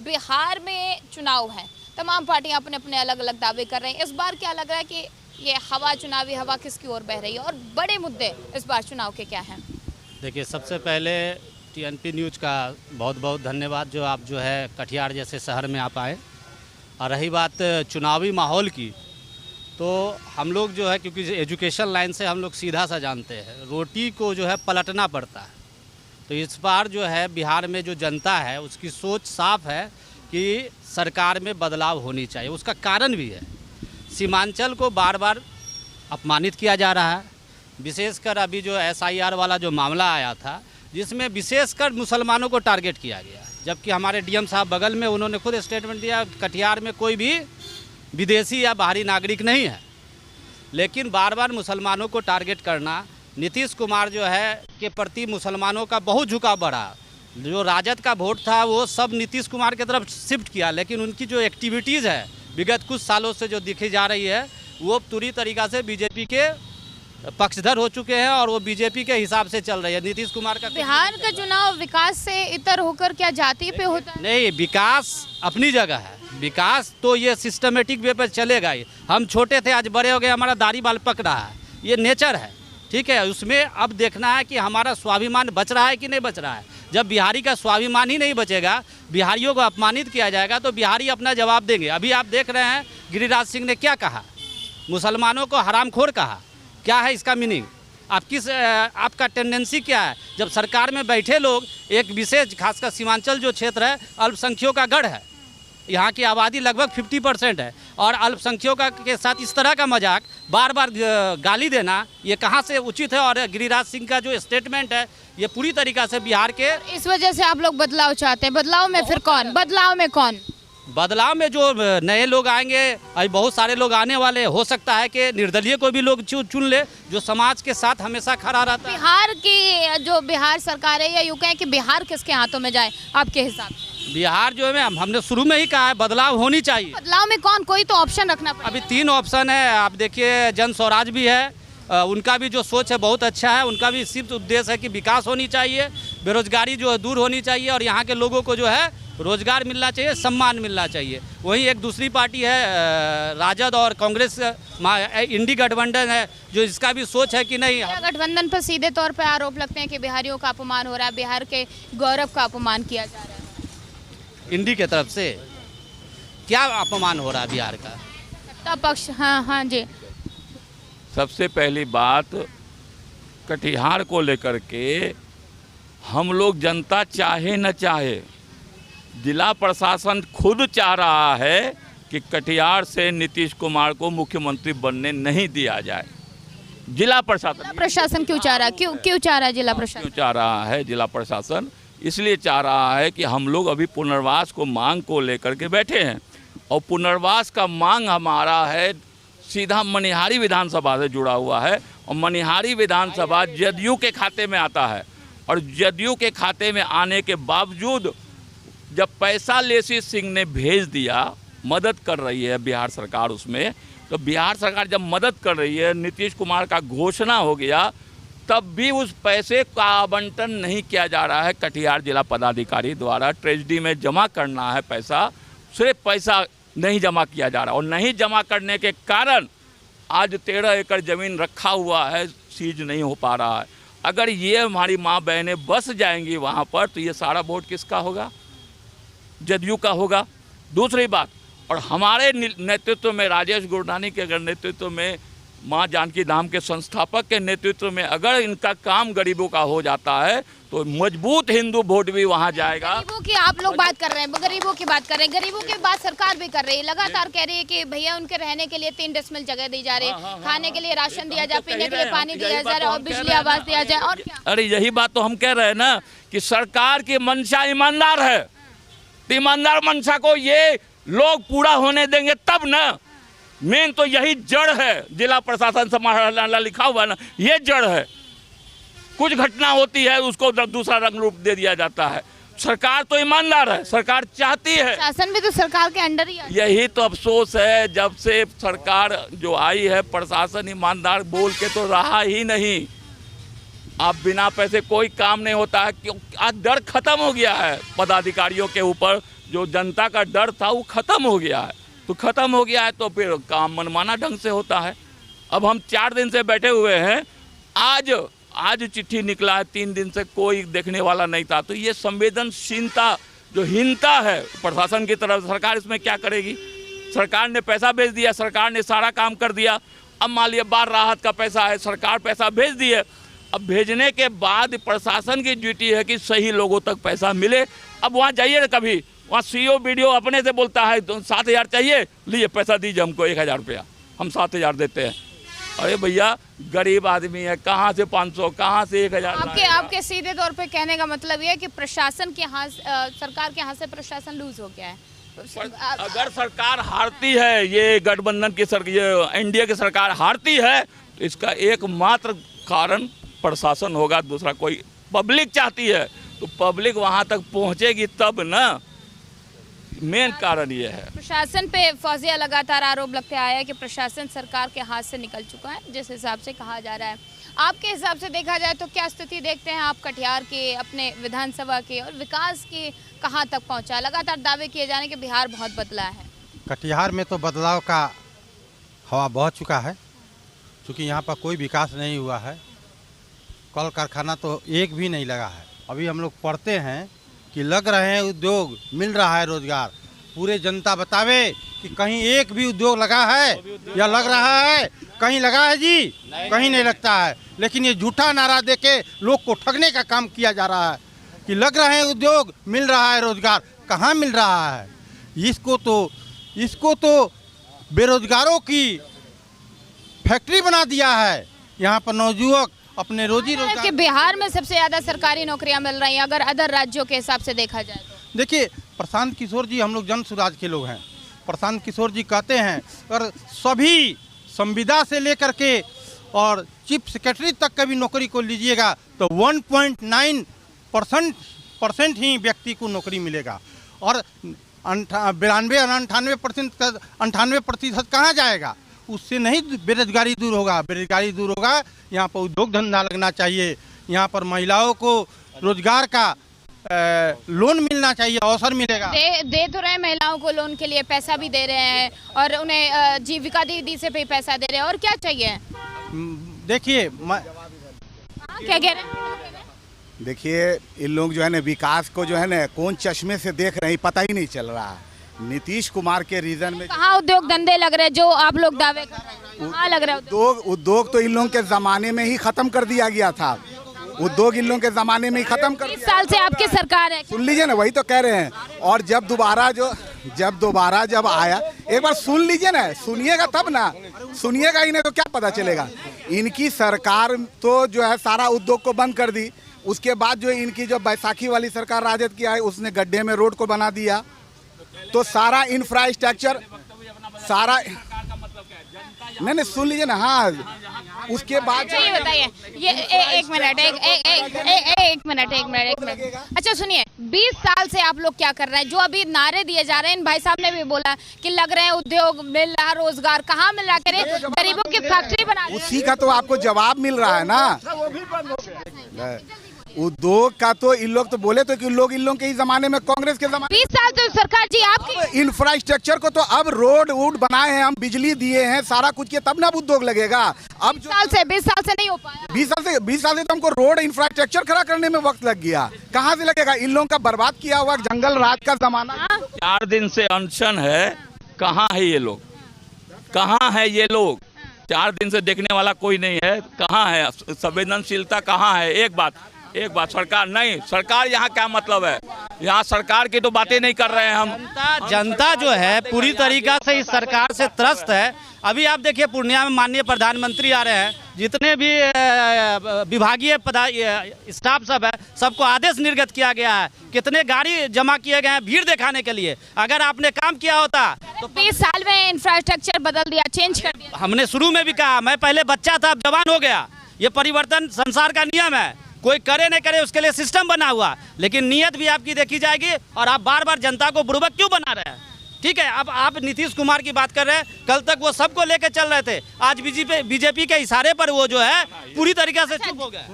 बिहार में चुनाव है, तमाम पार्टियां अपने अपने अलग अलग दावे कर रहे हैं। इस बार क्या लग रहा है कि ये हवा, चुनावी हवा किसकी ओर बह रही है और बड़े मुद्दे इस बार चुनाव के क्या हैं? देखिए, सबसे पहले टीएनपी न्यूज़ का बहुत बहुत धन्यवाद जो आप जो है कटिहार जैसे शहर में आप आए। और रही बात चुनावी माहौल की, तो हम लोग जो है क्योंकि एजुकेशन लाइन से हम लोग सीधा सा जानते हैं, रोटी को जो है पलटना पड़ता है। तो इस बार जो है बिहार में जो जनता है उसकी सोच साफ है कि सरकार में बदलाव होनी चाहिए। उसका कारण भी है, सीमांचल को बार बार अपमानित किया जा रहा है। विशेषकर अभी जो SIR वाला जो मामला आया था, जिसमें विशेषकर मुसलमानों को टारगेट किया गया, जबकि हमारे DM साहब बगल में उन्होंने खुद स्टेटमेंट दिया कटिहार में कोई भी विदेशी या बाहरी नागरिक नहीं है। लेकिन बार बार मुसलमानों को टारगेट करना, नीतीश कुमार जो है के प्रति मुसलमानों का बहुत झुकाव बढ़ा। जो राजद का वोट था वो सब नीतीश कुमार की तरफ शिफ्ट किया, लेकिन उनकी जो एक्टिविटीज़ है विगत कुछ सालों से जो दिखी जा रही है वो पूरी तरीक़ा से बीजेपी के पक्षधर हो चुके हैं और वो बीजेपी के हिसाब से चल रही है। नीतीश कुमार का बिहार का चुनाव विकास से इतर होकर क्या जाति पे होता है? नहीं, विकास अपनी जगह है। विकास तो ये सिस्टमेटिक वे पर चलेगा ही। हम छोटे थे, आज बड़े हो गए, हमारा दाढ़ी बाल पक रहा है, ये नेचर है, ठीक है। उसमें अब देखना है कि हमारा स्वाभिमान बच रहा है कि नहीं बच रहा है। जब बिहारी का स्वाभिमान ही नहीं बचेगा, बिहारियों को अपमानित किया जाएगा, तो बिहारी अपना जवाब देंगे। अभी आप देख रहे हैं गिरिराज सिंह ने क्या कहा, मुसलमानों को हरामखोर कहा। क्या है इसका मीनिंग? आपका टेंडेंसी क्या है? जब सरकार में बैठे लोग एक विशेष, खासकर सीमांचल जो क्षेत्र है, अल्पसंख्यकों का गढ़ है, यहाँ की आबादी लगभग 50% है, और अल्पसंख्यकों के साथ इस तरह का मजाक, बार बार गाली देना, ये कहाँ से उचित है? और गिरिराज सिंह का जो स्टेटमेंट है ये पूरी तरीक़ा से बिहार के, इस वजह से आप लोग बदलाव चाहते हैं। बदलाव में फिर कौन? बदलाव में कौन? बदलाव में जो नए लोग आएंगे, अभी बहुत सारे लोग आने वाले, हो सकता है कि निर्दलीय को भी लोग चुन ले, जो समाज के साथ हमेशा खड़ा रहता है। बिहार की जो बिहार सरकार है, या यूँ कहें कि बिहार किसके हाथों में जाए आपके हिसाब से? बिहार जो है, हमने शुरू में ही कहा है बदलाव होनी चाहिए। बदलाव में कौन? कोई तो ऑप्शन रखना पड़ेगा। अभी 3 ऑप्शन है। आप देखिए, जन स्वराज भी है, उनका भी जो सोच है बहुत अच्छा है। उनका भी सिर्फ उद्देश्य है कि विकास होनी चाहिए, बेरोजगारी जो है दूर होनी चाहिए, और यहाँ के लोगों को जो है रोजगार मिलना चाहिए, सम्मान मिलना चाहिए। वहीं एक दूसरी पार्टी है राजद और कांग्रेस, इंडी गठबंधन है, जो इसका भी सोच है कि नहीं। गठबंधन पर सीधे तौर पर आरोप लगते हैं कि बिहारियों का अपमान हो रहा है, बिहार के गौरव का अपमान किया जा रहा है। इंडी के तरफ से क्या अपमान हो रहा है बिहार का? सत्ता पक्ष, हाँ जी। सबसे पहली बात, कटिहार को लेकर के हम लोग, जनता चाहे न चाहे, जिला प्रशासन खुद चाह रहा है कि कटिहार से नीतीश कुमार को मुख्यमंत्री बनने नहीं दिया जाए। जिला प्रशासन क्यों चाह रहा है? क्यों चाह रहा है जिला प्रशासन? क्यों चाह रहा है जिला प्रशासन? इसलिए चाह रहा है कि हम लोग अभी पुनर्वास को मांग को लेकर के बैठे हैं, और पुनर्वास का मांग हमारा है सीधा मनिहारी विधानसभा से जुड़ा हुआ है, और मनिहारी विधानसभा जदयू के खाते में आता है। और जदयू के खाते में आने के बावजूद जब पैसा लेसी सिंह ने भेज दिया, मदद कर रही है बिहार सरकार उसमें, तो बिहार सरकार जब मदद कर रही है, नीतीश कुमार का घोषणा हो गया, तब भी उस पैसे का आवंटन नहीं किया जा रहा है। कटिहार जिला पदाधिकारी द्वारा ट्रेजरी में जमा करना है पैसा, सिर्फ पैसा नहीं जमा किया जा रहा, और नहीं जमा करने के कारण आज 13 एकड़ ज़मीन रखा हुआ है, सीज नहीं हो पा रहा है। अगर ये हमारी माँ बहनें बस जाएंगी वहाँ पर, तो ये सारा वोट किसका होगा? जदयू का होगा। दूसरी बात, और हमारे नेतृत्व में, राजेश गुरनानी के अगर नेतृत्व में, माँ जानकी धाम के संस्थापक के नेतृत्व में अगर इनका काम गरीबों का हो जाता है, तो मजबूत हिंदू वोट भी वहाँ जाएगा। गरीबों की आप लोग बात कर रहे हैं, गरीबों की बात कर रहे हैं, गरीबों की बात सरकार भी कर रही है, लगातार कह रही है कि भैया उनके रहने के लिए 3 डेसिमल जगह दी जा रही है, खाने के लिए राशन दिया जाए, पीने के लिए पानी दिया जा रहा है, और बिजली आवास दिया जाए, और क्या? अरे यही बात तो हम कह रहे हैं ना, कि सरकार की मंशा ईमानदार है। ईमानदार मंशा को ये लोग पूरा होने देंगे तब ना। मेन तो यही जड़ है, जिला प्रशासन संभालना लिखा हुआ ना, ये जड़ है। कुछ घटना होती है उसको दूसरा रंग रूप दे दिया जाता है। सरकार तो ईमानदार है, सरकार चाहती है, शासन भी तो सरकार के अंडर ही है। यही तो अफसोस है, जब से सरकार जो आई है, प्रशासन ईमानदार बोल के तो रहा ही नहीं। आप बिना पैसे कोई काम नहीं होता है, क्यों? आज डर खत्म हो गया है पदाधिकारियों के ऊपर, जो जनता का डर था वो खत्म हो गया है। तो खत्म हो गया है तो फिर काम मनमाना ढंग से होता है। अब हम 4 दिन से बैठे हुए हैं, आज चिट्ठी निकला है, 3 दिन से कोई देखने वाला नहीं था। तो ये संवेदनशीलता जो हीनता है प्रशासन की तरफ, सरकार इसमें क्या करेगी? सरकार ने पैसा भेज दिया, सरकार ने सारा काम कर दिया। अब मान लिया बाढ़ राहत का पैसा है, सरकार पैसा भेज दिए। अब भेजने के बाद प्रशासन की ड्यूटी है कि सही लोगों तक पैसा मिले। अब वहाँ जाइए ना, कभी वहाँ सीओ बीडीओ अपने से बोलता है तो 7,000 चाहिए, लिए पैसा दीजिए हमको 1,000 रुपया, हम 7,000 देते हैं। अरे भैया गरीब आदमी है, कहाँ से 500, कहाँ से 1,000? आपके सीधे तौर पे कहने का मतलब ये है कि प्रशासन के हाथ, सरकार के हाथ से प्रशासन लूज हो गया है। अगर सरकार हारती है, ये गठबंधन की ये एनडीए की सरकार हारती है, तो इसका एकमात्र कारण प्रशासन होगा, दूसरा कोई। पब्लिक चाहती है तो पब्लिक वहाँ तक पहुँचेगी तब ना, मेन कारण ये है। प्रशासन पे फौजिया लगातार आरोप लगते आया है कि प्रशासन सरकार के हाथ से निकल चुका है, जिस हिसाब से कहा जा रहा है। आपके हिसाब से देखा जाए तो क्या स्थिति देखते हैं आप कटिहार के, अपने विधानसभा के, और विकास के कहां तक पहुंचा? लगातार दावे किए जाने के बिहार बहुत बदला है। कटिहार में तो बदलाव का हवा बह चुका है, क्योंकि यहाँ पर कोई विकास नहीं हुआ है। कल कारखाना तो एक भी नहीं लगा है। अभी हम लोग पढ़ते हैं कि लग रहे हैं उद्योग, मिल रहा है रोजगार। पूरे जनता बतावे कि कहीं एक भी उद्योग लगा है या लग रहा है? कहीं लगा है जी? कहीं नहीं लगता है। लेकिन ये झूठा नारा देके लोग को ठगने का काम किया जा रहा है कि लग रहे हैं उद्योग, मिल रहा है रोजगार। कहाँ मिल रहा है? इसको तो बेरोजगारों की फैक्ट्री बना दिया है। यहाँ पर नौजुवक अपने रोजी रोजगार कि बिहार में सबसे ज्यादा सरकारी नौकरियां मिल रही हैं अगर अदर राज्यों के हिसाब से देखा जाए तो। देखिए, प्रशांत किशोर जी, हम लोग जन सुराज के लोग हैं। प्रशांत किशोर जी कहते हैं अगर सभी संविदा से लेकर के और चीफ सेक्रेटरी तक का भी नौकरी को लीजिएगा तो 1.9% ही व्यक्ति को नौकरी मिलेगा, और 98% कहाँ जाएगा? उससे नहीं बेरोजगारी दूर होगा। बेरोजगारी दूर होगा, यहाँ पर उद्योग धंधा लगना चाहिए। यहाँ पर महिलाओं को रोजगार का लोन मिलना चाहिए, अवसर मिलेगा। दे तो रहे महिलाओं को लोन के लिए, पैसा भी दे रहे हैं, और उन्हें जीविका दीदी से भी पैसा दे रहे हैं। और क्या चाहिए? देखिए क्या कह रहे हैं? देखिए, इन लोग जो है ना विकास को जो है ना कौन चश्मे से देख रहे हैं पता ही नहीं चल रहा है। नीतीश कुमार के रीजन में कहाँ उद्योग धंधे लग रहे हैं जो आप लोग दावे कर रहे हैं? कहाँ लग रहा है उद्योग तो इन लोगों के जमाने में ही खत्म कर दिया गया था। उद्योग इन लोगों के जमाने में ही खत्म कर 20 साल से आपकी सरकार है। सुन लीजिए ना, वही तो कह रहे हैं। और जब दोबारा जब आया, एक बार सुन लीजिए ना, सुनिएगा तब ना, सुनिएगा ही नहीं तो क्या पता चलेगा। इनकी सरकार तो जो है सारा उद्योग को बंद कर दी। उसके बाद जो इनकी जो बैसाखी वाली सरकार राजद की आई, उसने गड्ढे में रोड को बना दिया। तो सारा इंफ्रास्ट्रक्चर सारा नहीं सुन लीजिए ना। हाँ, उसके बाद ये बताइए, ये एक मिनट। अच्छा सुनिए, 20 साल से आप लोग क्या कर रहे हैं? जो अभी नारे दिए जा रहे हैं, इन भाई साहब ने भी बोला कि लग रहे हैं उद्योग मिल रहा, रोजगार कहाँ मिल रहा? करे गरीबों की फैक्ट्री बना, उसी का तो आपको जवाब मिल रहा है ना। उद्योग का तो इन लोग तो बोले तो कि इन लोग के ही जमाने में, कांग्रेस के जमाने 20 साल तो सरकार जी आपकी। इंफ्रास्ट्रक्चर को तो अब रोड वोड बनाए हैं, हम बिजली दिए हैं, सारा कुछ किया, तब ना उद्योग लगेगा। अब 20 साल से नहीं हो पाया। 20 साल से तो हमको रोड इंफ्रास्ट्रक्चर खड़ा करने में वक्त लग गया। कहाँ से लगेगा? इन लोगों का बर्बाद किया हुआ जंगल राज का जमाना। 4 दिन से अनशन है। कहाँ है ये लोग? कहाँ है ये लोग? 4 दिन से देखने वाला कोई नहीं है। कहाँ है संवेदनशीलता? कहाँ है? एक बात सरकार नहीं, सरकार यहाँ क्या मतलब है? यहाँ सरकार की तो बातें नहीं कर रहे हैं हम। जनता जो है पूरी तरीका से इस सरकार से त्रस्त है। अभी आप देखिए, पूर्णिया में माननीय प्रधानमंत्री आ रहे हैं, जितने भी विभागीय स्टाफ सब है, सबको आदेश निर्गत किया गया है। कितने गाड़ी जमा किए गए हैं भीड़ दिखाने के लिए। अगर आपने काम किया होता तो 20 साल में इंफ्रास्ट्रक्चर बदल दिया, चेंज कर दिया। हमने शुरू में भी कहा, मैं पहले बच्चा था, अब जवान हो गया। ये परिवर्तन संसार का नियम है, कोई करे नहीं करे उसके लिए सिस्टम बना हुआ, लेकिन नीयत भी आपकी देखी जाएगी। और आप बार बार जनता को बुड़बक क्यों बना रहे हैं? ठीक है, अब आप नीतीश कुमार की बात कर रहे हैं, कल तक वो सबको लेकर चल रहे थे, आज बीजेपी के इशारे पर वो जो है पूरी तरीके से चुप हो गए।